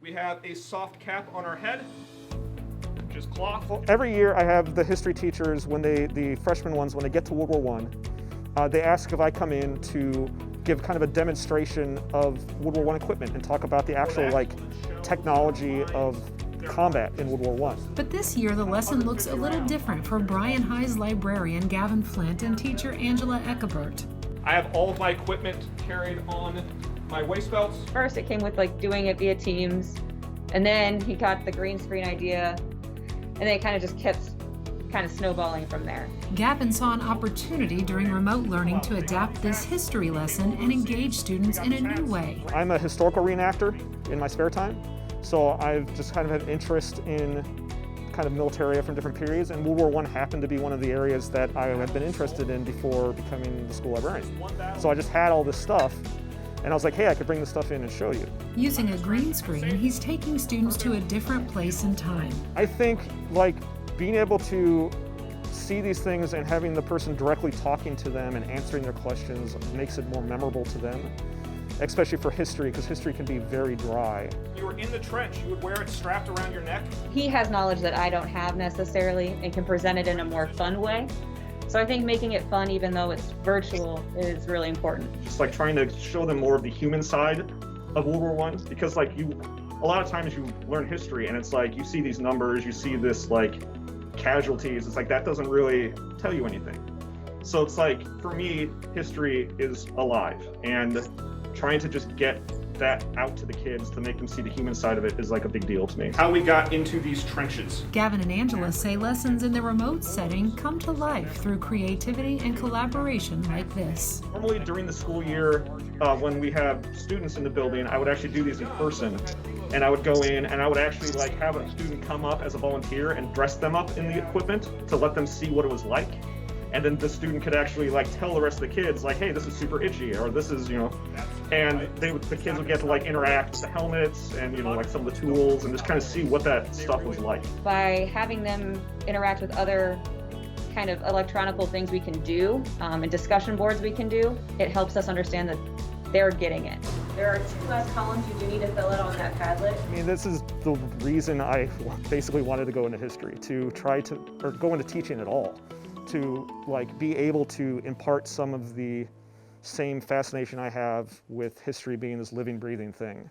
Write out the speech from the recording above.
We have a soft cap on our head, which is cloth. Well, every year I have the history teachers, the freshman ones, when they get to World War I, they ask if I come in to give kind of a demonstration of World War I equipment and talk about the actual technology of combat in World War I. But this year the lesson looks a little different for Bryan High's librarian Gavin Flint and teacher Angela Eckebert. I have all of my equipment carried on my waist belts. First it came with doing it via Teams, and then he got the green screen idea, and then it kind of just kept snowballing from there. Gavin saw an opportunity during remote learning to adapt this history lesson and engage students in a new way. I'm a historical reenactor in my spare time, so I've just kind of had an interest in kind of military from different periods, and World War I happened to be one of the areas that I had been interested in before becoming the school librarian. So I just had all this stuff, and I was like, hey, I could bring this stuff in and show you. Using a green screen, he's taking students to a different place and time. I think being able to see these things and having the person directly talking to them and answering their questions makes it more memorable to them, especially for history, because history can be very dry. You were in the trench, you would wear it strapped around your neck. He has knowledge that I don't have necessarily and can present it in a more fun way. So I think making it fun, even though it's virtual, is really important. Just trying to show them more of the human side of World War I, because a lot of times you learn history and it's you see these numbers, you see this casualties, it's that doesn't really tell you anything. So it's for me, history is alive, and trying to just get that out to the kids to make them see the human side of it is a big deal to me. How we got into these trenches. Gavin and Angela say lessons in the remote setting come to life through creativity and collaboration like this. Normally during the school year, when we have students in the building, I would actually do these in person. And I would go in and I would actually have a student come up as a volunteer and dress them up in the equipment to let them see what it was like. And then the student could actually tell the rest of the kids hey, this is super itchy, or this is, and the kids would get to interact with the helmets and some of the tools and just kind of see what that stuff was like. By having them interact with other kind of electronical things we can do and discussion boards we can do, it helps us understand that they're getting it. There are 2 less columns you do need to fill out on that Padlet. I mean, this is the reason I basically wanted to go into history, to try to, or go into teaching at all, to be able to impart some of the same fascination I have with history being this living, breathing thing.